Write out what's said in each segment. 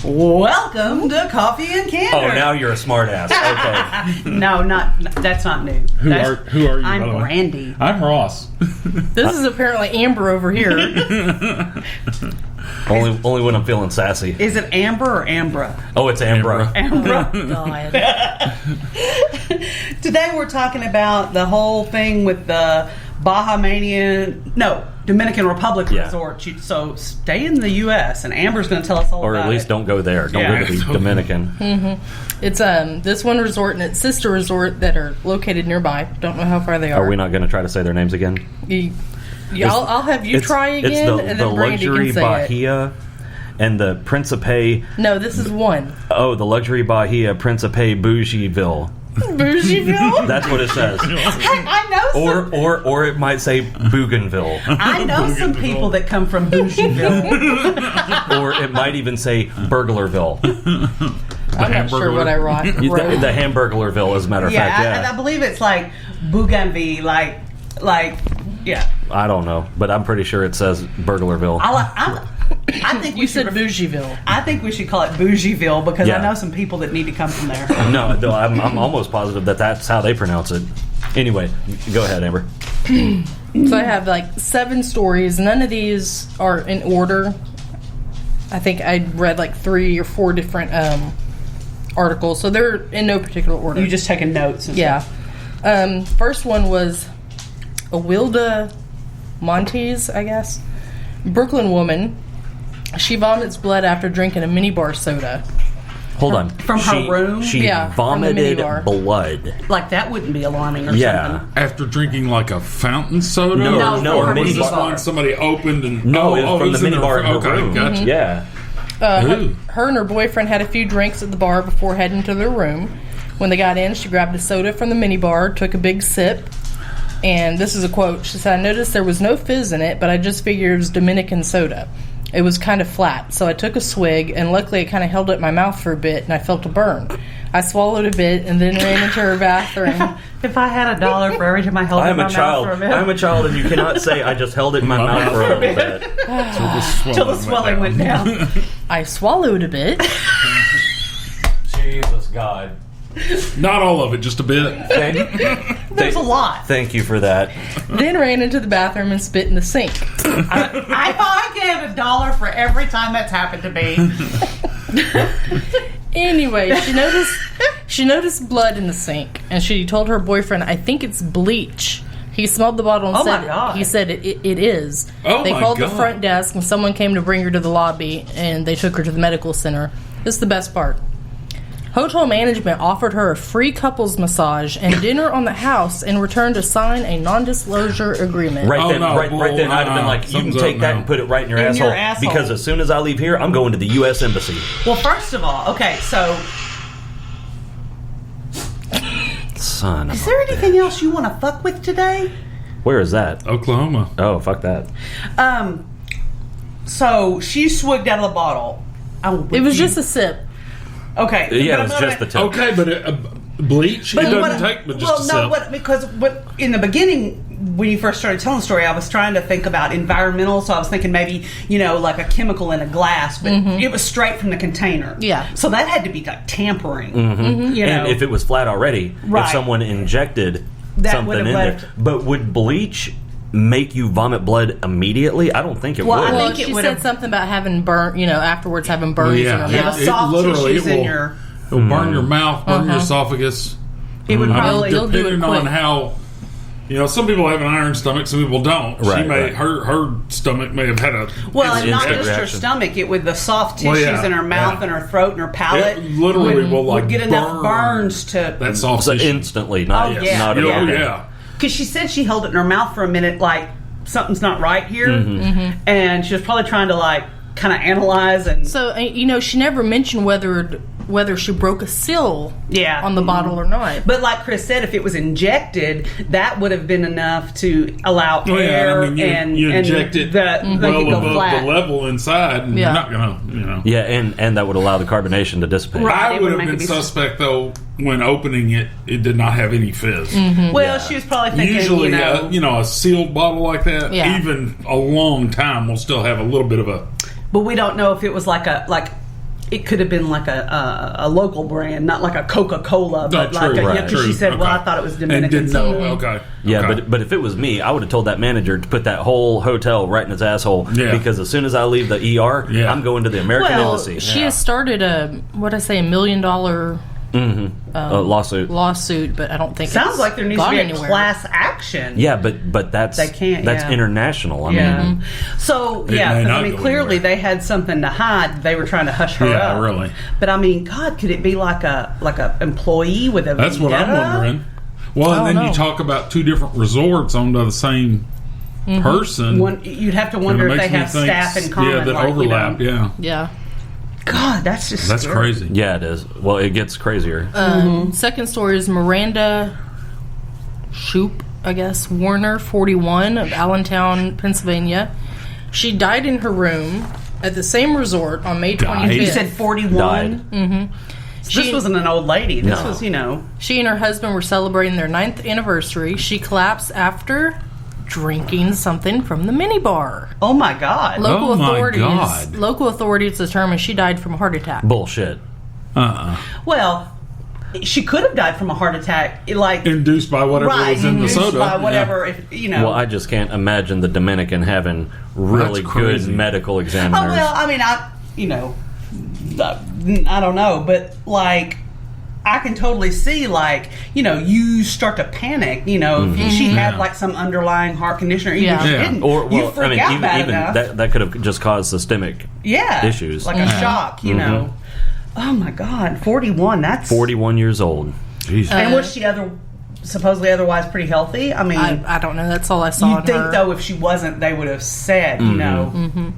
Welcome to Coffee and Candor. Oh, now you're a smart ass. Okay. No, that's not new. Who are you? I'm by the way? Brandy. I'm Ross. This is apparently Amber over here. Only when I'm feeling sassy. Is it Amber or Ambra? Oh, it's Ambra. Ambra. God. Today we're talking about the whole thing with the Dominican Republic Resort. So stay in the U.S. and Amber's going to tell us all Or about it. at least don't go there. Don't go to the Dominican. Mm-hmm. It's this one resort and its sister resort that are located nearby. Don't know how far they are. Are we not going to try to say their names again? I'll have you try again, it's and the then Brandy luxury can say Bahia it. and the Principe. No, this is one. Oh, the luxury Bahia Principe Bougieville. Bougieville? That's what it says. I know some, or it might say Bougainville. I know some people that come from Bougieville. Or it might even say Burglarville. I'm not sure what I wrote. The Hamburglarville, as a matter of fact. Yeah, I believe it's like Bougainville, like yeah. I don't know, but I'm pretty sure it says Burglarville. I think you said Bougieville. I think we should call it Bougieville because Yeah. I know some people that need to come from there. No, I'm almost positive that's how they pronounce it. Anyway, go ahead, Amber. So I have like 7 stories. None of these are in order. I think I read like 3 or 4 different articles, so they're in no particular order. You just taking notes. And Yeah. First one was Awilda Montes, I guess. Brooklyn woman. She vomits blood after drinking a minibar soda. Hold on. From her room? She Yeah, from the vomited minibar. blood. like that wouldn't be alarming or Yeah. something. After drinking like a fountain soda? No, No, Or was mini this bar. one somebody opened and... No, it was from it the in minibar in her Okay, room. gotcha. Yeah. Her and her boyfriend had a few drinks at the bar before heading to their room. When they got in, she grabbed a soda from the minibar, took a big sip, and this is a quote. She said, "I noticed there was no fizz in it, but I just figured it was Dominican soda. It was kind of flat, so I took a swig, and luckily it kind of held it in my mouth for a bit, and I felt a burn. I swallowed a bit, and then ran into her bathroom." If I had $1 for every time I held it in my mouth for a minute. I'm a child, and you cannot say I just held it in my mouth for a little bit. Till the swelling went down. I swallowed a bit. Jesus God. Not all of it, just a bit. There's a lot. Thank you for that. Then ran into the bathroom and spit in the sink. I gave $1 for every time that's happened to me. Anyway, she noticed blood in the sink, and she told her boyfriend, "I think it's bleach." He smelled the bottle and Oh my said, God. "He said it is." Oh they my called the God. front desk, and someone came to bring her to the lobby, and they took her to the medical center. This is the best part. Hotel management offered her a free couples massage and dinner on the house in return to sign a non-disclosure agreement. Right then, no, right then, I'd have been like, "You can something's take up that now. and put it right in your In asshole." your asshole. Because as soon as I leave here, I'm going to the U.S. Embassy. Well, first of all, okay, so Son of is there anything else you want to fuck with today? Where is that? Oklahoma. Oh, fuck that. So she swigged out of the bottle. It was just a sip. okay. Yeah, but it was I'm just the gonna- tip. Okay, but bleach? But It what- doesn't take but just a sip. Because in the beginning, when you first started telling the story, I was trying to think about environmental, so I was thinking maybe, like a chemical in a glass, but it was straight from the container. Yeah. So that had to be like tampering. You know? And if it was flat already, Right. if someone injected That something would've in left- there. But would bleach make you vomit blood immediately? I don't think it Well, would. I Well, think it she would've- said something about having burn, afterwards having burns in her Yeah. yeah, mouth. the soft literally, tissues it in will- your... It'll burn your mouth, burn your esophagus. It would probably... You'll do it Depending on quick. how... some people have an iron stomach, some people don't. Right, She may right. her stomach may have had a Well, and not instant just her reaction. stomach, it with the soft Well, tissues yeah, in her mouth yeah. and her throat and her palate. It literally will would like get enough burns to... that soft So tissue. instantly, not, Oh, yeah. not Oh, at all. yeah. Because she said she held it in her mouth for a minute, like something's not right here, Mm-hmm. and she was probably trying to like kind of analyze and So, she never mentioned whether she broke a seal Yeah. on the bottle or not. But like Chris said, if it was injected, that would have been enough to allow Oh, yeah, air I mean, and you inject it that they well could go above flat. the level inside, and Yeah. you're not gonna, Yeah, and that would allow the carbonation to dissipate. Right. I It would would have make been it be- suspect though when opening it. It did not have any fizz. Well, Yeah. she was probably thinking, Usually, a sealed bottle like that, Yeah. even a long time will still have a little bit of a. but we don't know if it was like it could have been like a local brand, not like a Coca-Cola, but like true, because she said, "Well, I thought it was Dominican." And didn't know. Okay. Yeah, Okay. but if it was me, I would have told that manager to put that whole hotel right in his asshole. Yeah. Because as soon as I leave the ER, Yeah. I'm going to the American Well, Embassy. She has started a $1 million Lawsuit. but I don't think Sounds it's like there needs to gone be a anywhere. class action. Yeah, but that's They can't, that's yeah. international. I Yeah. mean, So It yeah, may 'cause, not I mean, go clearly anywhere. they had something to hide. They were trying to hush her Yeah, up. really. But I mean, God, could it be like a employee with a? That's what I'm vendetta? wondering. Well, and I then don't you know. talk about two different resorts owned by the same person. You'd have to wonder if they have staff in common. Yeah, that like, overlap. You know. Yeah. God, that's just That's scary. crazy. yeah, it is. Well, it gets crazier. Second story is Miranda Shoop, I guess, Warner, 41, of Allentown, Pennsylvania. She died in her room at the same resort on May 25th. You said 41. Died. This wasn't an old lady. This No. was, you know. She and her husband were celebrating their 9th anniversary. She collapsed after drinking something from the minibar. Oh my God. Oh my God. Local authorities determined she died from a heart attack. Bullshit. Well, she could have died from a heart attack, like Induced by whatever right, was in the induced soda. by whatever. Yeah. If you know. Well, I just can't imagine the Dominican having really That's good crazy. medical examiners. Oh well, I mean, I don't know, but like, I can totally see, like, you know, you start to panic. You know, if she had Yeah. like some underlying heart condition, or even Yeah. if she Yeah. didn't, Or you well, freak I mean, out even, bad even enough. that could have just caused systemic Yeah, issues. like a shock. You know. Oh my God, 41. That's 41 years old. Jesus. And was she supposedly otherwise pretty healthy? I mean, I don't know. That's all I saw you'd in think her. though if she wasn't, they would have said, you know.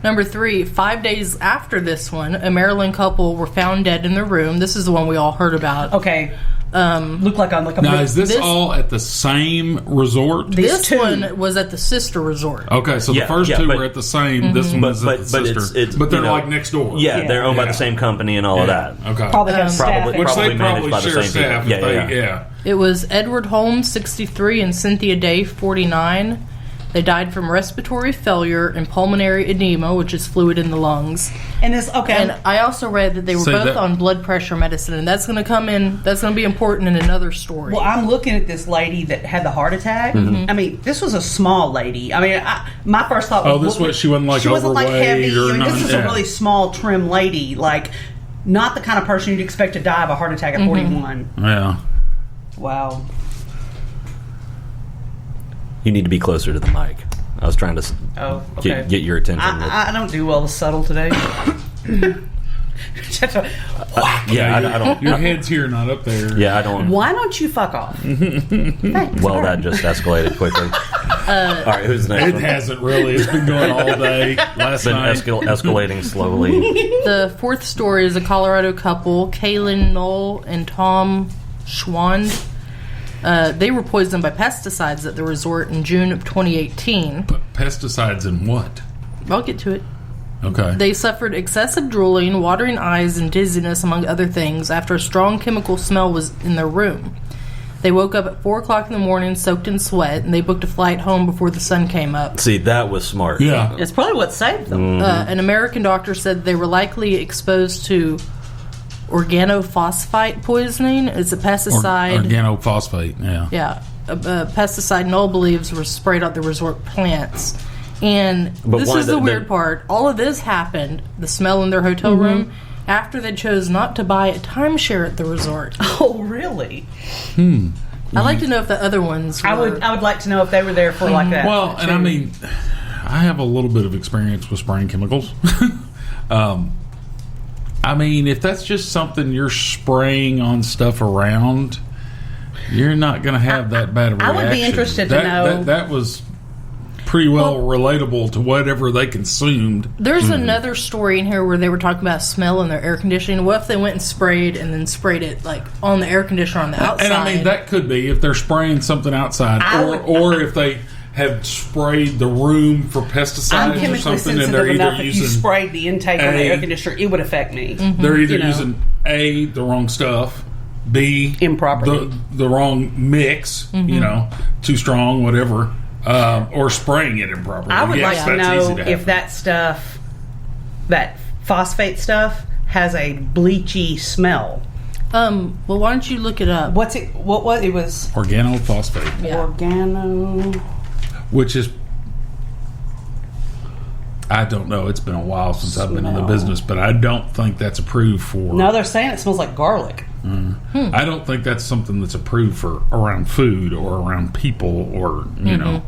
Number 3, 5 days after this one, a Maryland couple were found dead in their room. This is the one we all heard about. Okay, look like a Now, is this this- all at the same resort? These This two. one was at the sister resort. Okay, so Yeah, the first yeah, two but- were at the same. This one was at the sister. it's but they're you know, like next door. Yeah, Yeah. they're owned by Yeah. the same company and all of that. Okay. probably have staff. Probably- Which they managed probably by the share same people. staff. If Yeah, they, yeah. It was Edward Holmes, 63, and Cynthia Day, 49. They died from respiratory failure and pulmonary edema, which is fluid in the lungs. And it's okay. And I also read that they were Say both that- on blood pressure medicine, and that's going to come in. That's going to be important in another story. well, I'm looking at this lady that had the heart attack. I mean, this was a small lady. I mean, my first thought was, Oh, this was- she wasn't, like, she wasn't like overweight heavy. or I mean, this nothing, is a yeah. really small, trim lady. Like, not the kind of person you'd expect to die of a heart attack at 41. Yeah. Wow. You need to be closer to the mic. I was trying to Oh, okay. get your attention. I don't do well with subtle today. yeah, I don't. Your head's here, not up there. Yeah, I don't. Why don't you fuck off? Thanks. Well, that just escalated quickly. All right, who's the next It one? hasn't really. It's been going all day. Last It's been night. escalating slowly. The fourth story is a Colorado couple, Kaylin Knoll and Tom Schwand. They were poisoned by pesticides at the resort in June of 2018. Pesticides and what? I'll get to it. Okay. They suffered excessive drooling, watering eyes, and dizziness, among other things, after a strong chemical smell was in their room. They woke up at 4 o'clock in the morning, soaked in sweat, and they booked a flight home before the sun came up. See, that was smart. yeah. It's probably what saved them. An American doctor said they were likely exposed to organophosphate poisoning. It's a pesticide. Organophosphate. Yeah. Yeah, a pesticide Knoll believes was sprayed on the resort plants. And But this why is the the- weird part. All of this happened, the smell in their hotel room, after they chose not to buy a timeshare at the resort. Oh, really? I'd like to know if the other ones were. I would like to know if they were there for like that. Well, and I mean, I have a little bit of experience with spraying chemicals. I mean, if that's just something you're spraying on stuff around, you're not going to have that bad of a I reaction. would be interested to That- know- That was pretty well relatable to whatever they consumed. There's another story in here where they were talking about smell in their air conditioning. What if they went and sprayed it like on the air conditioner on the outside? And I mean, that could be if they're spraying something outside, or if they have sprayed the room for I'm pesticides or chemically something, and sensitive they're enough. either If you using sprayed the intake on the A- air conditioner, it would affect me. they're either you know. using A, the wrong stuff, B, Improperly. the wrong mix, you know, too strong, whatever, or spraying it improperly. I would Yes, like to that's easy know to if happen. that stuff, that phosphate stuff, has a bleachy smell. Well, why don't you look it up? What's it? What it was? Organophosphate, Yeah. Organo. which is, I don't know. It's been a while since I've been in the Smell. business, but I don't think that's approved for. No, they're saying it smells like garlic. I don't think that's something that's approved for around food or around people or know.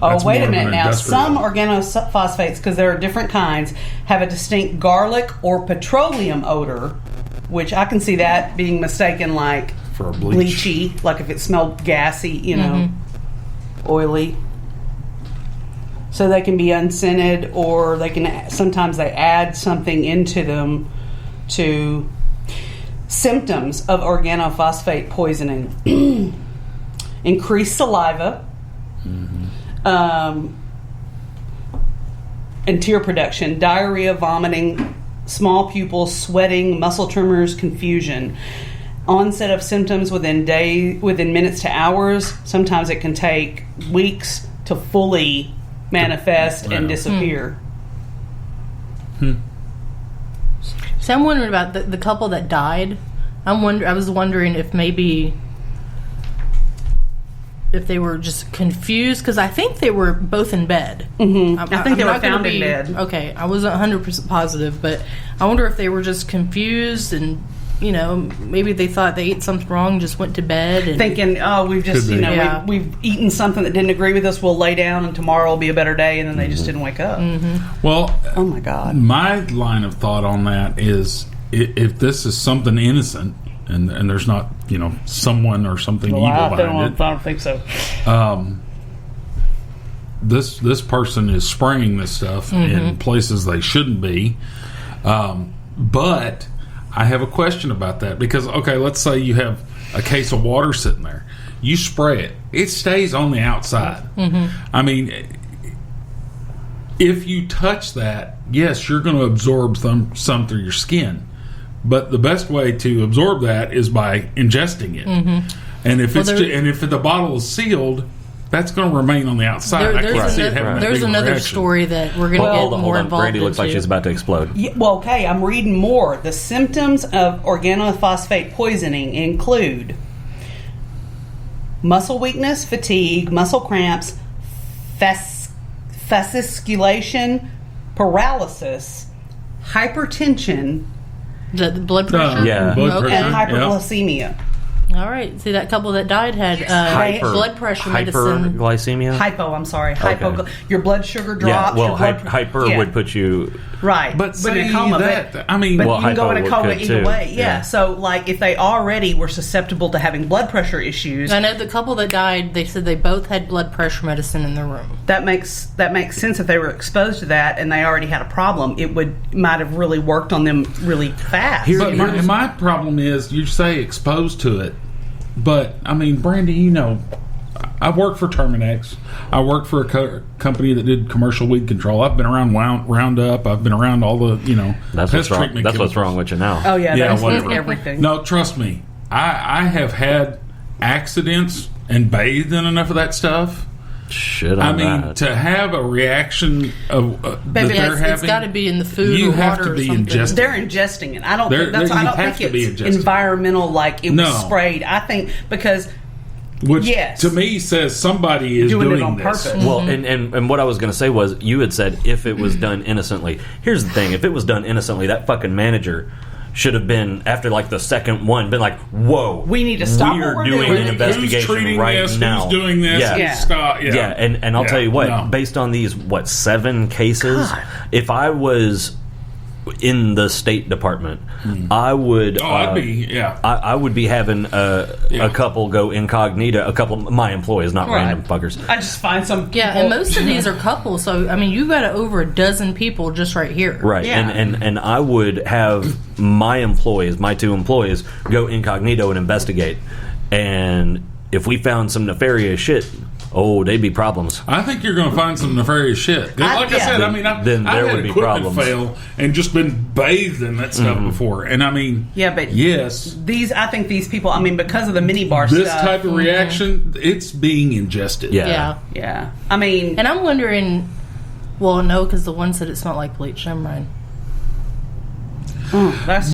Oh, That's wait more a of minute an now. industrial. Some organophosphates, because there are different kinds, have a distinct garlic or petroleum odor, which I can see that being mistaken like For a bleach. bleachy, like if it smelled gassy, oily. So they can be unscented, or they can sometimes they add something into them to symptoms of organophosphate poisoning. Increased saliva, and tear production, diarrhea, vomiting, small pupils, sweating, muscle tremors, confusion. Onset of symptoms within minutes to hours. Sometimes it can take weeks to fully manifest and disappear. So I'm wondering about the couple that died. I was wondering if maybe if they were just confused, because I think they were both in bed. Mm-hmm. I think they were not gonna found in bed. Okay, I wasn't 100% positive, but I wonder if they were just confused and maybe they thought they ate something wrong, just went to bed and Thinking, oh, we've just, Could be. Yeah. we've eaten something that didn't agree with us. We'll lay down and tomorrow will be a better day. And then they just didn't wake up. Well, Oh my God. my line of thought on that is if this is something innocent and there's not, someone or something evil behind it, don't think so. this person is spraying this stuff in places they shouldn't be. But I have a question about that because, okay, let's say you have a case of water sitting there. You spray it. It stays on the outside. I mean, if you touch that, yes, you're going to absorb some through your skin. But the best way to absorb that is by ingesting it. And if if the bottle is sealed, that's going to remain on the outside. I can't see it having a there's big another reaction. story that we're going to Hold get on, more involved Brandy looks like into. she's about to explode. Yeah, well, okay, I'm reading more. The symptoms of organophosphate poisoning include muscle weakness, fatigue, muscle cramps, fasciculation, paralysis, hypertension, The blood pressure. Yeah. Blood Okay. pressure, and yeah. hyperglycemia. All right. See, that couple that died had blood pressure medicine. Hyperglycemia? I'm sorry. Okay. Your blood sugar Yeah, drops. well, your blood hyper yeah. would put you... Right. But in see a coma. that, I mean, But Well, you can go in a hypo coma could either too. way. Yeah. Yeah. So, like, if they already were susceptible to having blood pressure issues, I know the couple that died, they said they both had blood pressure medicine in their room. that makes sense. If they were exposed to that and they already had a problem, it might have really worked on them really fast. but my problem is you say exposed to it, but I mean, Brandy, I worked for Terminex. I worked for a company that did commercial weed control. I've been around Roundup. I've been around all the That's pest what's wrong. treatment. That's what's chemicals. wrong with you now. Oh yeah, Yeah, that's whatever. everything. No, trust me. I have had accidents and bathed in enough of that stuff. Shit on I mean, that. to have a reaction of that Baby, they're It's having, got to be in the food you or have water to or be something. ingesting. They're ingesting it. I don't They're- think that's. you I don't have think to be it's ingesting. environmental. Like it No. was sprayed. I think because which yes. to me says somebody is Doing it doing on this. purpose. Well, and what I was going to say was, you had said if it was done innocently. Here's the thing: if it was done innocently, that fucking manager should have been, after like the second one, been like, "Whoa, We need to stop We what are we're doing doing. an investigation Who's treating right this? now. Who's doing this? Yeah, Yeah. Stop. Yeah. Yeah, and I'll Yeah. tell you what, No. based on these 7 cases, God. if I was in the State Department, I would. I'd be. Yeah. I would be having a couple go incognito. A couple of my employees, not Right. random fuckers. I just find some. Yeah, people- and most of these are couples, so I mean, you got over a dozen people just right here. Right, Yeah. and I would have my 2 employees, go incognito and investigate. And if we found some nefarious shit, they'd be problems. I think you're going to find some nefarious shit. Like I yeah. said, I mean, Then I've there had would be equipment problems. fail and just been bathed in that stuff before. And I mean, Yeah, but yes, I think these people. I mean, because of the minibar this stuff. type of reaction, it's being ingested. Yeah. Yeah. Yeah, I mean, And I'm wondering, well, no, because the one said it smelled like bleach. Never mind. That's